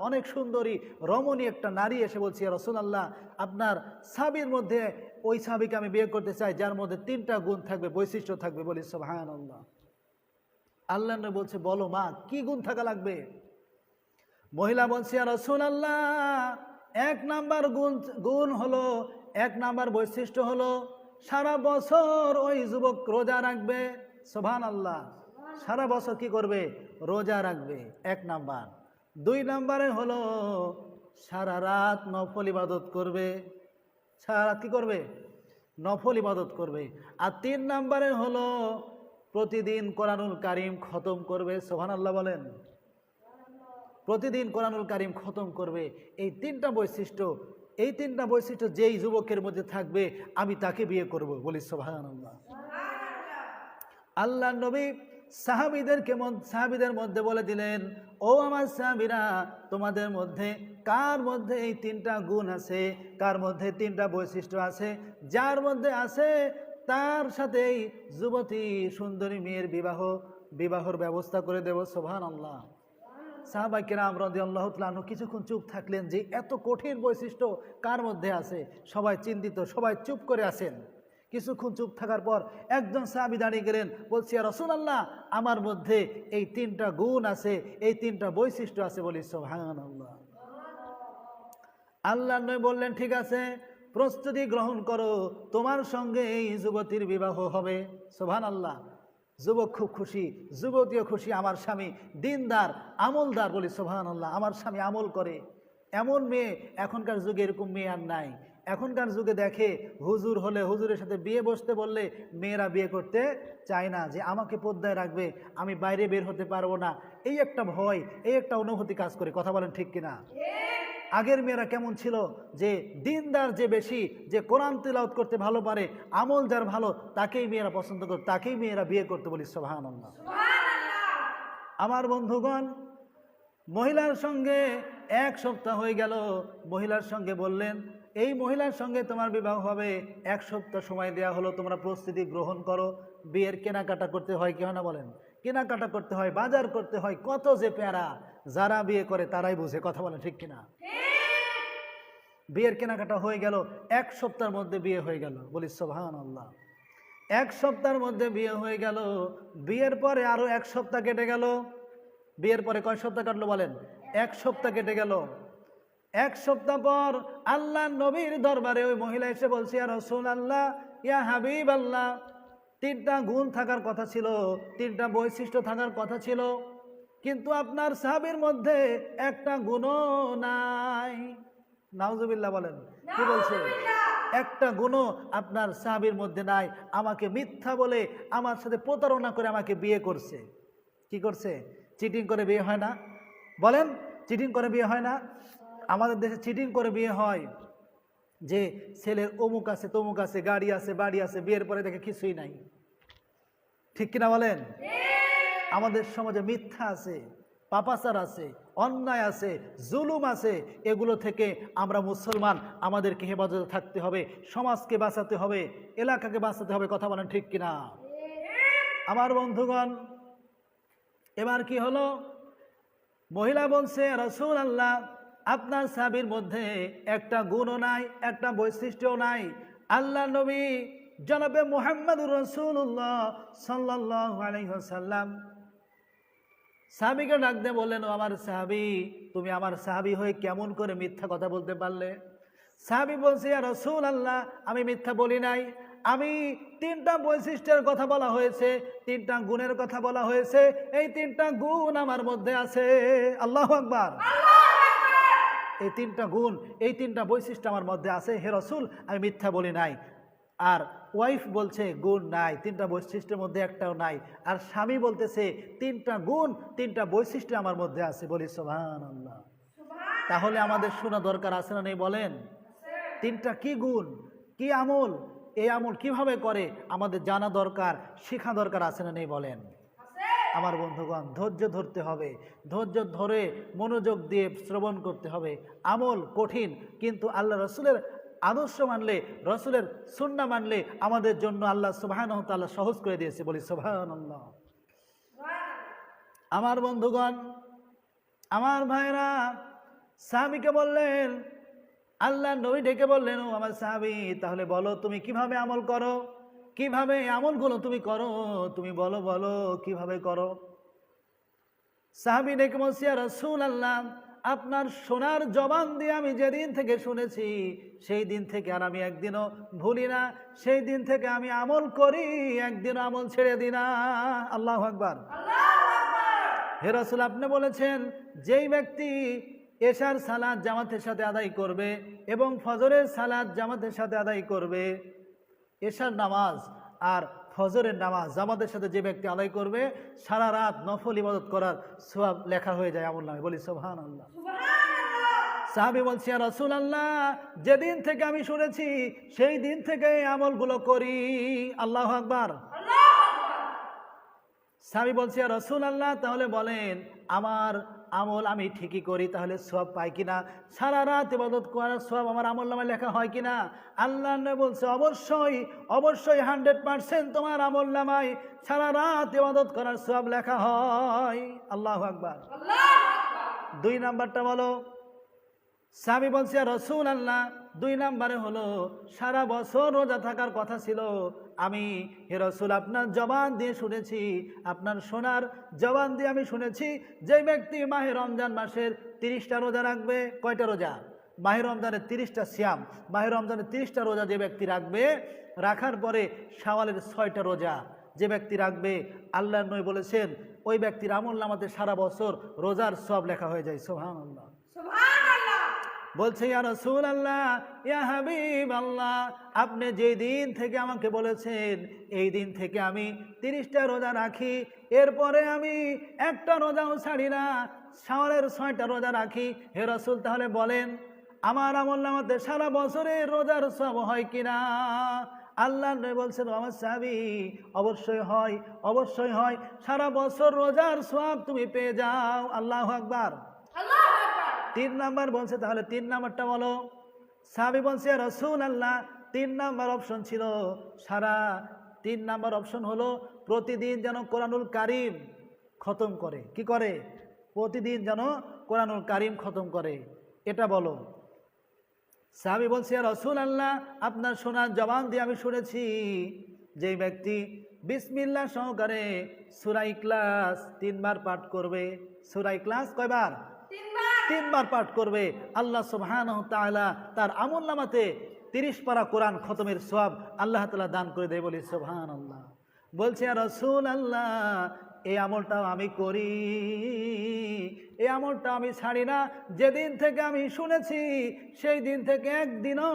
অনেক সুন্দরী রমণী একটা নারী এসে বলছি, ইয়া রাসূলুল্লাহ, আপনার সাহাবীর মধ্যে ওই সাহাবীকে আমি বিয়ে করতে চাই যার মধ্যে 3টা গুণ থাকবে, বৈশিষ্ট্য থাকবে। বলি সুবহানাল্লাহ। আল্লাহ নবী বলছে, বলো মা, কি গুণ থাকা লাগবে? মহিলা বলছে, ইয়া রাসূলুল্লাহ, 1 নাম্বার গুণ হলো, 1 নাম্বার বৈশিষ্ট্য হলো সারা বছর ওই যুবক রোজা রাখবে। সুবহানাল্লাহ। সারা বছর কি করবে? রোজা রাখবে, 1 নাম্বার। 2 নাম্বারে হলো সারা রাত নফল ইবাদত করবে। সারা রাত কি করবে? নফল ইবাদত করবে। আর 3 নাম্বারে হলো প্রতিদিন কোরআনুল কারীম খতম করবে। সুবহানাল্লাহ বলেন। প্রতিদিন কোরআনুল কারীম খতম করবে। এই 3টা বৈশিষ্ট্য, এই 3টা বৈশিষ্ট্য যেই যুবকের মধ্যে থাকবে আমি তাকে বিয়ে করব। বলি সুবহানাল্লাহ। আল্লাহ নবী সাহাবীদের মধ্যে বলে দিলেন, ও আমার সাহাবীরা, তোমাদের মধ্যে কার মধ্যে এই 3টা গুণ আছে, কার মধ্যে 3টা বৈশিষ্ট্য আছে, যার মধ্যে আছে তার সাথে এই যুবতী সুন্দরী মেয়ের বিবাহর ব্যবস্থা করে দেব। সুবহানাল্লাহ। সাহাবায়ে কেরাম রাদিয়াল্লাহু তাআলা আনহু কিছুক্ষণ চুপ থাকলেন যে এত কঠিন বৈশিষ্ট্য কার মধ্যে আছে। সবাই চিন্তিত, সবাই চুপ করে আছেন। কিছুক্ষণ চুপ থাকার পর একজন সাহাবী দাঁড়িয়ে গেলেন, বলছে, ইয়া রাসূলুল্লাহ, আমার মধ্যে এই 3টা গুণ আছে, এই 3টা বৈশিষ্ট্য আছে। বলি সুবহানাল্লাহ। আল্লাহ নবী বললেন, ঠিক আছে, প্রস্তুতি গ্রহণ করো, তোমার সঙ্গে এই যুবতীর বিবাহ হবে। সুবহানাল্লাহ। যুবক খুব খুশি, যুবতীও খুশি, আমার স্বামী দিনদার, আমলদার। বলি সুবহানাল্লাহ। আমার স্বামী আমল করে। এমন মেয়ে এখনকার যুগে, এরকম মেয়ে আর নাই। এখনকার যুগে দেখে হুজুর হলে, হুজুরের সাথে বিয়ে বসতে বললে মেয়েরা বিয়ে করতে চায় না, যে আমাকে পর্দায় রাখবে, আমি বাইরে বের হতে পারবো না, এই একটা ভয়, এই একটা অনুভূতি কাজ করে। কথা বলেন ঠিক কিনা? আগের মেয়েরা কেমন ছিল, যে দিনদার যে বেশি, যে কোরআন তিলাওয়াত করতে ভালো পারে, আমল যার ভালো, তাকেই মেয়েরা পছন্দ করত, তাকেই মেয়েরা বিয়ে করতে। বলি সুবহানাল্লাহ। আমার বন্ধুগণ, মহিলার সঙ্গে 1 সপ্তাহ হয়ে গেল। মহিলার সঙ্গে বললেন, এই মহিলার সঙ্গে তোমার বিবাহ হবে, 1 সপ্তাহ সময় দেওয়া হলো, তোমরা প্রস্তুতি গ্রহণ করো। বিয়ের কেনাকাটা করতে হয়, কি হয় না বলেন? কেনাকাটা করতে হয়, বাজার করতে হয়, কত যে প্যারা। যারা বিয়ে করে তারাই বুঝে। কথা বলেন ঠিক কিনা? বিয়ের কেনাকাটা হয়ে গেল, 1 সপ্তাহের মধ্যে বিয়ে হয়ে গেল। বলি সুবহানাল্লাহ। 1 সপ্তাহের মধ্যে বিয়ে হয়ে গেল। বিয়ের পরে আরো 1 সপ্তাহ কেটে গেল। বিয়ের পরে কয় সপ্তাহ কাটলো বলেন? 1 সপ্তাহ কেটে গেল। 1 সপ্তাহ পর আল্লাহ নবীর দরবারে ওই মহিলা এসে বলছে, ইয়া রাসূলুল্লাহ, ইয়া হাবিবাল্লাহ, 3টা গুণ থাকার কথা ছিল, 3টা বৈশিষ্ট্য থাকার কথা ছিল, কিন্তু আপনার সাহাবীর মধ্যে একটা গুণও নাই। নাউজুবিল্লাহ বলেন। কি বলছে? একটা গুণও আপনার সাহাবীর মধ্যে নাই। আমাকে মিথ্যা বলে, আমার সাথে প্রতারণা করে আমাকে বিয়ে করছে। কি করছে? চিটিং করে বিয়ে হয় না? বলেন, চিটিং করে বিয়ে হয় না? আমাদের দেশে চিটিং করে বিয়ে হয়, যে ছেলের অমুক আছে, তমুক আছে, গাড়ি আছে, বাড়ি আছে, বিয়ের পরে দেখে কিছুই নাই। ঠিক কিনা বলেন? আমাদের সমাজে মিথ্যা আছে, পাপাচার আছে, অন্যায় আছে, জুলুম আছে। এগুলো থেকে আমরা মুসলমান, আমাদেরকে হেফাজতে থাকতে হবে, সমাজকে বাঁচাতে হবে, এলাকাকে বাঁচাতে হবে। কথা বলেন ঠিক কিনা? আমার বন্ধুগণ, এবার কি হলো? মহিলা বলছে, রাসূলুল্লাহ, আপনার সাহাবীর মধ্যে একটা গুণও নাই, একটা বৈশিষ্ট্যও নাই। আল্লাহ নবী জনাবে মুহাম্মদুর রাসূলুল্লাহ সাল্লাল্লাহু আলাইহি ওয়াসাল্লাম সাহাবীকে ডাক দিয়ে বললেন, ও আমার সাহাবী, তুমি আমার সাহাবী হয়ে কেমন করে মিথ্যা কথা বলতে পারলে? সাহাবী বলছে, ইয়া রাসূলুল্লাহ, আমি মিথ্যা বলি নাই। আমি 3টা বৈশিষ্ট্যের কথা বলা হয়েছে, 3টা গুণের কথা বলা হয়েছে, এই 3টা গুণ আমার মধ্যে আছে। আল্লাহু আকবার। এই 3টা গুণ, এই 3টা বৈশিষ্ট্য আমার মধ্যে আছে, হে রাসূল, আমি মিথ্যা বলি নাই। আর ওয়াইফ বলছে গুণ নাই, 3টা বৈশিষ্ট্যের মধ্যে একটাও নাই। আর স্বামী বলতেছে 3টা গুণ, 3টা বৈশিষ্ট্য আমার মধ্যে আছে। বলি সুবহানাল্লাহ। তাহলে আমাদের শোনা দরকার আছে না নেই বলেন? 3টা কি গুণ, কি আমল, এই আমল কিভাবে করে আমাদের জানা দরকার, শেখা দরকার আছে না নেই বলেন? আমার বন্ধুগণ, ধৈর্য ধরতে হবে, ধৈর্য ধরে মনোযোগ দিয়ে শ্রবণ করতে হবে। আমল কঠিন, কিন্তু আল্লাহ রসুলের আদর্শ মানলে, রসুলের সুন্নাহ মানলে আমাদের জন্য আল্লাহ সুবহানাহু ওয়া তাআলা সহজ করে দিয়েছে। বলি সুবহানাল্লাহ। আমার বন্ধুগণ, আমার ভাইরা, সাহাবীকে বললেন, আল্লাহ নবী ডেকে বললেন, ও আমার সাহাবী, তাহলে বলো তুমি কিভাবে আমল করো, কিভাবে আমলগুলো তুমি করো, তুমি বলো বলো কিভাবে করো। সাহাবী ডেকে বলছে, ইয়া রাসূলুল্লাহ, আপনার সোনার জবান দিয়ে আমি যেদিন থেকে শুনেছি সেই দিন থেকে আর আমি একদিনও ভুলি না, সেই দিন থেকে আমি আমল করি, একদিনও আমল ছেড়ে দিই না। আল্লাহু আকবার। হে রাসূল, আপনি বলেছেন যেই ব্যক্তি এশার সালাত জামাতের সাথে আদায় করবে এবং ফজরের সালাত জামাতের সাথে আদায় করবে, এশার নামাজ আর ফজরের নামাজ জামাতের সাথে যে ব্যক্তি আদায় করবে, সারা রাত নফল ইবাদত করার সওয়াব লেখা হয়ে যায় আমল নামে। বলি সুবহানাল্লাহ। সাহাবী বলছে, ইয়া রাসূলুল্লাহ, যেদিন থেকে আমি শুনেছি সেই দিন থেকে আমলগুলো করি। আল্লাহু আকবার। সাহাবী বলছে, ইয়া রাসূলুল্লাহ, তাহলে বলেন আমার আমল আমি ঠিকই করি, তাহলে সওয়াব পাই কিনা, সারা রাত ইবাদত করার সওয়াব আমার আমল নামে লেখা হয় কিনা। আল্লাহ নবী বলছে, অবশ্যই অবশ্যই 100% তোমার আমল নামায় সারা রাত ইবাদত করার সওয়াব লেখা হয়। আল্লাহু আকবার। দুই নাম্বারটা বলো। সাহাবী বলছে, ইয়া রাসূলুল্লাহ, দুই নাম্বারে হলো সারা বছর রোজা থাকার কথা ছিল, আমি হে রাসূল আপনার জবান দিয়ে শুনেছি, আপনার সোনার জবান দিয়ে আমি শুনেছি যে ব্যক্তি মাহে রমজান মাসের 30টা রোজা রাখবে। কয়টা রোজা? মাহে রমজানের 30টা সিয়াম, মাহে রমজানের 30টা রোজা যে ব্যক্তি রাখবে, রাখার পরে শাওয়ালের 6টা রোজা যে ব্যক্তি রাখবে, আল্লাহর নবী বলেছেন ওই ব্যক্তির আমলনামাতে সারা বছর রোজার সওয়াব লেখা হয়ে যায়। সুবহানাল্লাহ। বলছে, ইয়া রাসূলুল্লাহ, ইয়া হাবিবাল্লাহ, আপনি যেই দিন থেকে আমাকে বলেছেন এই দিন থেকে আমি 30টা রোজা রাখি, এরপরে আমি একটা রোজাও ছাড়ি না, শাওয়ালের 6টা রোজা রাখি। হে রাসূল, তাহলে বলেন আমার আমলনামাতে সারা বছরের রোজার সওয়াব হয় কিনা। আল্লাহর নবী বলছেন, আমার সাহাবী, অবশ্যই হয়, অবশ্যই হয়, সারা বছর রোজার সওয়াব তুমি পেয়ে যাও। আল্লাহু আকবার। 3 নাম্বার বলছে, তাহলে 3 নাম্বারটা বলো। সাহাবী বলছে, ইয়া রাসূলুল্লাহ, 3 নাম্বার অপশন ছিল, 3 নাম্বার অপশন হলো প্রতিদিন যেন কোরআনুল কারীম খতম করে। কি করে? প্রতিদিন যেন কোরআনুল কারীম খতম করে, এটা বলো। সাহাবী বলছে, ইয়া রাসূলুল্লাহ, আপনার সোনার জবান দিয়ে আমি শুনেছি যেই ব্যক্তি বিসমিল্লাহ সহকারে সূরা ইখলাস 3 বার পাঠ করবে। সূরা ইখলাস কয়বার? 3 বার পাঠ করবে, আল্লাহ সুবহানাহু ওয়া তাআলা তার আমলনামাতে 30 পারা কোরআন খতমের সওয়াব আল্লাহ তাআলা দান করে দেয়। বলি সুবহানাল্লাহ। বলছে, ইয়া রাসূলুল্লাহ, এই আমলটাও আমি করি, এই আমলটা আমি ছাড়ি না, যেদিন থেকে আমি শুনেছি সেই দিন থেকে একদিনও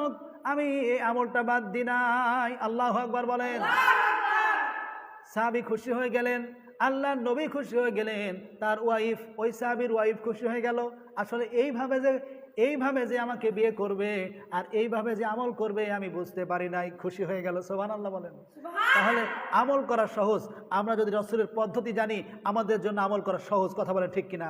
আমি এই আমলটা বাদ দিই নাই। আল্লাহু আকবার বলেন। সাহাবী খুশি হয়ে গেলেন, আল্লাহর নবী খুশি হয়ে গেলেন, তার ওয়াইফ, ওই সাহাবীর ওয়াইফ খুশি হয়ে গেল। আসলে এইভাবে যে আমাকে বিয়ে করবে আর এইভাবে যে আমল করবে আমি বুঝতে পারি নাই, খুশি হয়ে গেল। সুবহানাল্লাহ বলেন। তাহলে আমল করা সহজ, আমরা যদি রাসূলের পদ্ধতি জানি আমাদের জন্য আমল করা সহজ। কথা বলেন ঠিক কিনা?